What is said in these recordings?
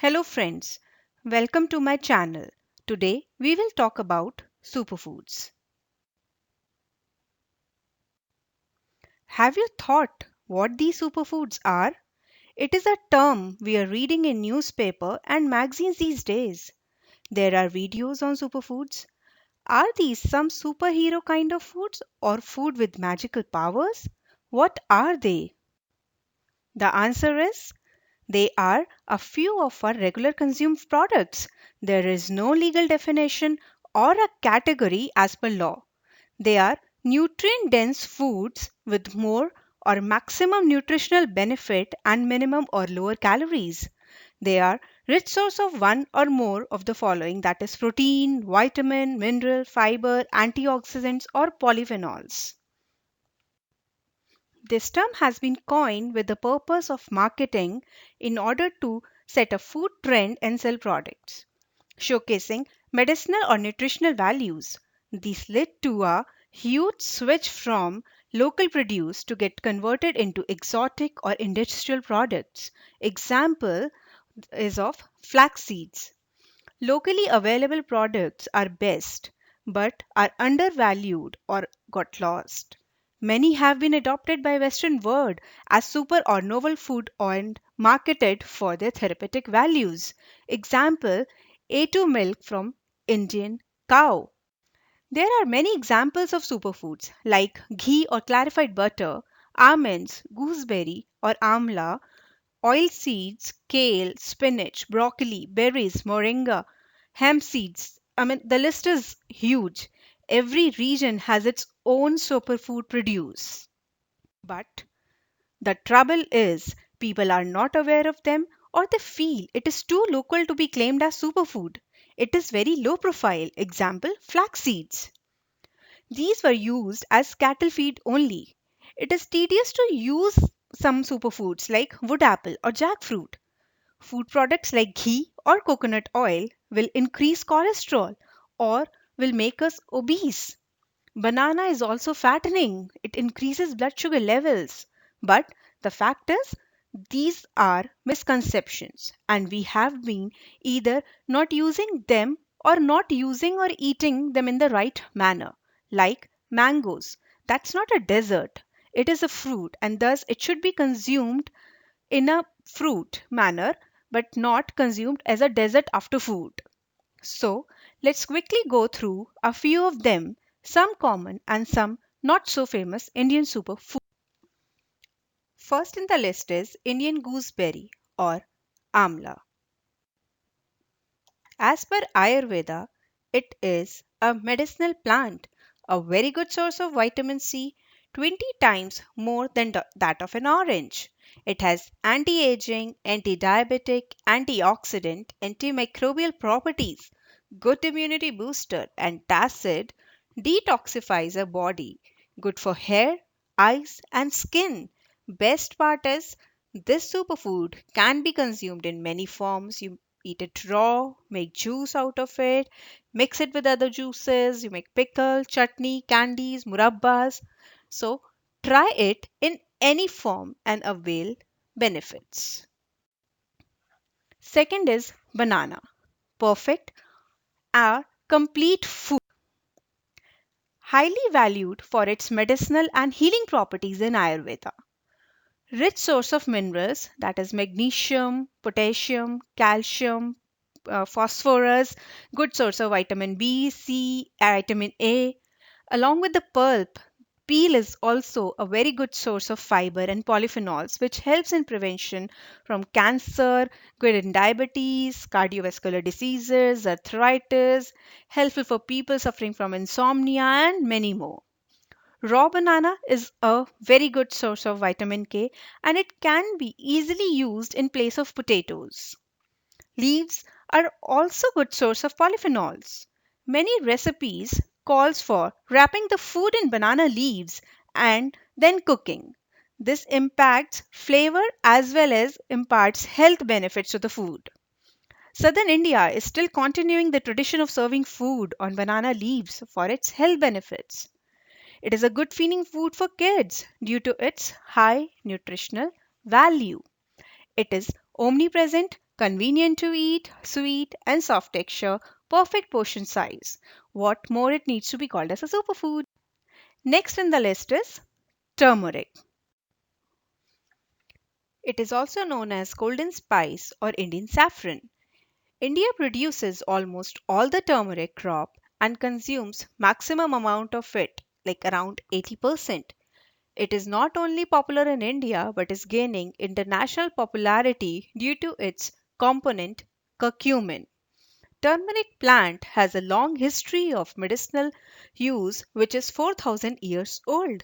Hello friends, welcome to my channel. Today we will talk about superfoods. Have you thought what these superfoods are? It is a term we are reading in newspaper and magazines these days. There are videos on superfoods. Are these some superhero kind of foods or food with magical powers? What are they? The answer is they are a few of our regular consumed products. There is no legal definition or a category as per law. They are nutrient dense foods with more or maximum nutritional benefit and minimum or lower calories. They are rich source of one or more of the following, that is protein, vitamin, mineral, fiber, antioxidants or polyphenols. This term has been coined with the purpose of marketing in order to set a food trend and sell products, showcasing medicinal or nutritional values. This led to a huge switch from local produce to get converted into exotic or industrial products. Example is of flax seeds. Locally available products are best, but are undervalued or got lost. Many have been adopted by Western world as super or novel food and marketed for their therapeutic values. Example, A2 milk from Indian cow. There are many examples of superfoods like ghee or clarified butter, almonds, gooseberry or amla, oil seeds, kale, spinach, broccoli, berries, moringa, hemp seeds. The list is huge. Every region has its own superfood produce. But the trouble is, people are not aware of them or they feel it is too local to be claimed as superfood. It is very low profile. Example, flax seeds. These were used as cattle feed only. It is tedious to use some superfoods like wood apple or jackfruit. Food products like ghee or coconut oil will increase cholesterol or will make us obese. Banana is also fattening, it increases blood sugar levels. But the fact is, these are misconceptions, and we have been either not using them or not using or eating them in the right manner. Like mangoes, that's not a dessert, it is a fruit, and thus it should be consumed in a fruit manner but not consumed as a dessert after food. So, let's quickly go through a few of them, some common and some not so famous Indian superfoods. First in the list is Indian gooseberry or amla. As per Ayurveda, it is a medicinal plant, a very good source of vitamin C, 20 times more than that of an orange. It has anti-aging, anti-diabetic, antioxidant, antimicrobial properties, good immunity booster, and tacid detoxifies a body, good for hair, eyes, and skin. Best part is this superfood can be consumed in many forms. You eat it raw, make juice out of it, mix it with other juices, you make pickle, chutney, candies, murabbas. So try it in any form and avail benefits. Second is banana. Perfect, a complete food. Highly valued for its medicinal and healing properties in Ayurveda. Rich source of minerals, that is magnesium, potassium, calcium, phosphorus, good source of vitamin B, C, vitamin A. Along with the pulp, peel is also a very good source of fiber and polyphenols, which helps in prevention from cancer, good in diabetes, cardiovascular diseases, arthritis, helpful for people suffering from insomnia, and many more. Raw banana is a very good source of vitamin K and it can be easily used in place of potatoes. Leaves are also good source of polyphenols. Many recipes calls for wrapping the food in banana leaves and then cooking. This impacts flavor as well as imparts health benefits to the food. Southern India is still continuing the tradition of serving food on banana leaves for its health benefits. It is a good feeding food for kids due to its high nutritional value. It is omnipresent Convenient to eat, sweet and soft texture, perfect portion size. What more it needs to be called as a superfood? Next in the list is turmeric. It is also known as golden spice or Indian saffron. India produces almost all the turmeric crop and consumes maximum amount of it, like around 80%. It is not only popular in India but is gaining international popularity due to its component curcumin. Turmeric plant has a long history of medicinal use which is 4000 years old.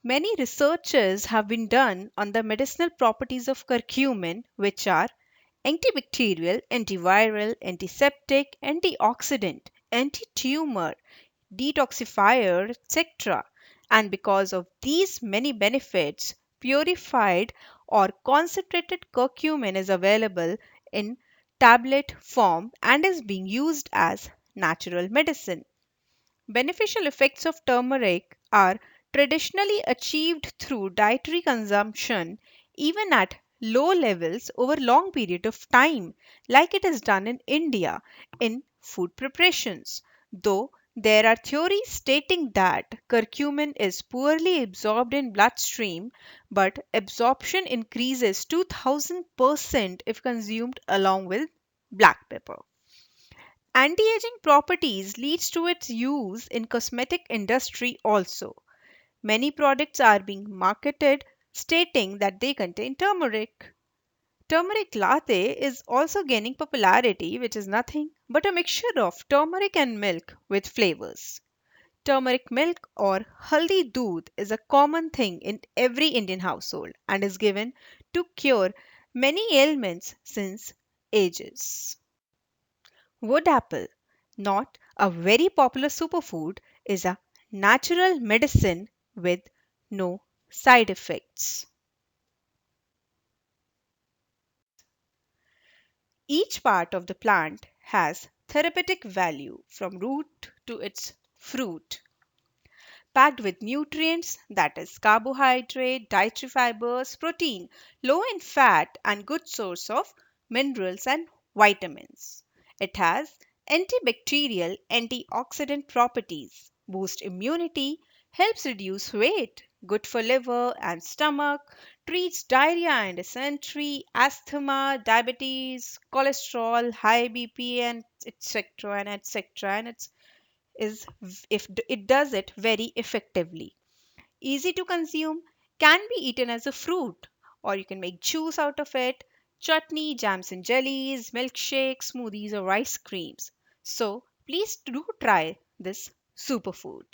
Many researches have been done on the medicinal properties of curcumin which are antibacterial, antiviral, antiseptic, antioxidant, anti-tumor, detoxifier, etc. And because of these many benefits, purified or concentrated curcumin is available in tablet form and is being used as natural medicine. Beneficial effects of turmeric are traditionally achieved through dietary consumption, even at low levels over long period of time, like it is done in India in food preparations. Though there are theories stating that curcumin is poorly absorbed in bloodstream, but absorption increases 2000% if consumed along with black pepper. Anti-aging properties leads to its use in cosmetic industry also. Many products are being marketed stating that they contain turmeric. Turmeric latte is also gaining popularity, which is nothing but a mixture of turmeric and milk with flavors. Turmeric milk or haldi doodh is a common thing in every Indian household and is given to cure many ailments since ages. Wood apple, not a very popular superfood, is a natural medicine with no side effects. Each part of the plant has therapeutic value from root to its fruit, packed with nutrients that is carbohydrate, dietary fibers, protein, low in fat and good source of minerals and vitamins. It has antibacterial, antioxidant properties, boost immunity, helps reduce weight, good for liver and stomach, treats diarrhea and dysentery, asthma, diabetes, cholesterol, high BP and etc. and etc. and it's is if it does it very effectively. Easy to consume, can be eaten as a fruit, or you can make juice out of it, chutney, jams and jellies, milkshakes, smoothies, or ice creams. So please do try this superfood.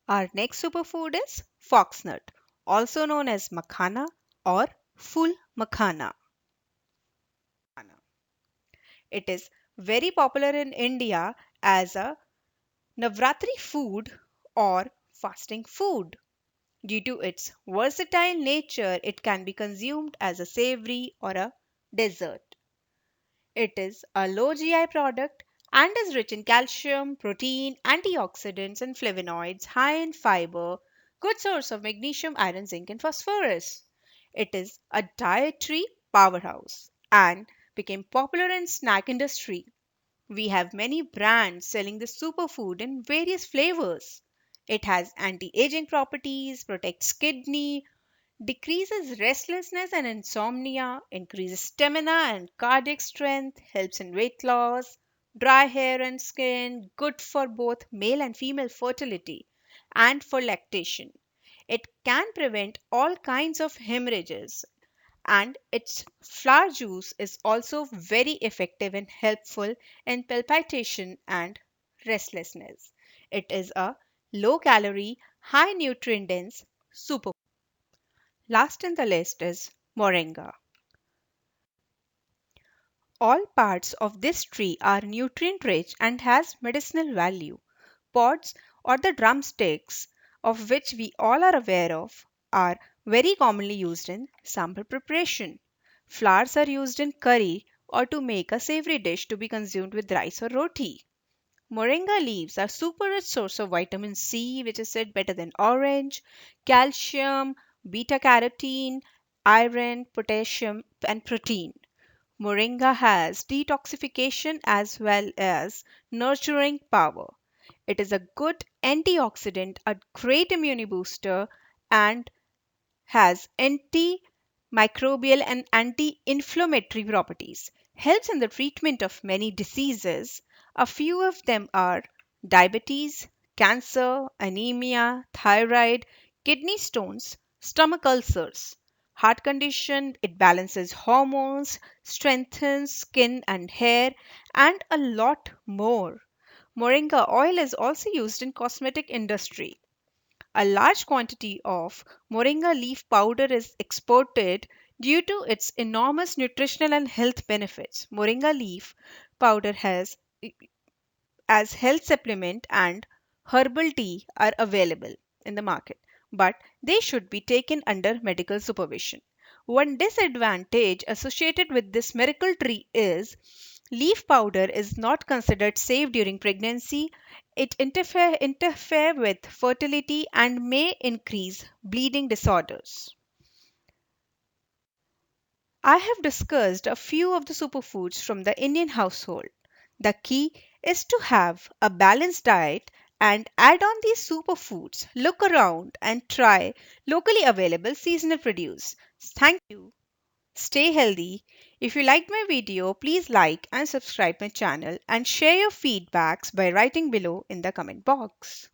Our next superfood is foxnut, also known as makhana or full makhana. It is very popular in India as a Navratri food or fasting food. Due to its versatile nature, it can be consumed as a savory or a dessert. It is a low GI product and is rich in calcium, protein, antioxidants, and flavonoids, high in fiber, good source of magnesium, iron, zinc, and phosphorus. It is a dietary powerhouse and became popular in snack industry. We have many brands selling this superfood in various flavors. It has anti-aging properties, protects kidney, decreases restlessness and insomnia, increases stamina and cardiac strength, helps in weight loss, dry hair and skin, good for both male and female fertility, and for lactation. It can prevent all kinds of hemorrhages, and its flower juice is also very effective and helpful in palpitation and restlessness. It is a low calorie, high nutrient dense super. Last in the list is moringa. All parts of this tree are nutrient rich and has medicinal value. Pods or the drumsticks, of which we all are aware of, are very commonly used in sambar preparation. Flowers are used in curry or to make a savory dish to be consumed with rice or roti. Moringa leaves are super rich source of vitamin C, which is said better than orange, calcium, beta carotene, iron, potassium, and protein. Moringa has detoxification as well as nurturing power. It is a good antioxidant, a great immune booster, and has antimicrobial and anti-inflammatory properties. Helps in the treatment of many diseases. A few of them are diabetes, cancer, anemia, thyroid, kidney stones, stomach ulcers, heart condition. It balances hormones, strengthens skin and hair, and a lot more. Moringa oil is also used in cosmetic industry. A large quantity of moringa leaf powder is exported due to its enormous nutritional and health benefits. Moringa leaf powder has as health supplement and herbal tea are available in the market, but they should be taken under medical supervision. One disadvantage associated with this miracle tree is leaf powder is not considered safe during pregnancy. It interfere with fertility and may increase bleeding disorders. I have discussed a few of the superfoods from the Indian household. The key is to have a balanced diet and add on these superfoods. Look around and try locally available seasonal produce. Thank you. Stay healthy. If you liked my video, please like and subscribe my channel and share your feedbacks by writing below in the comment box.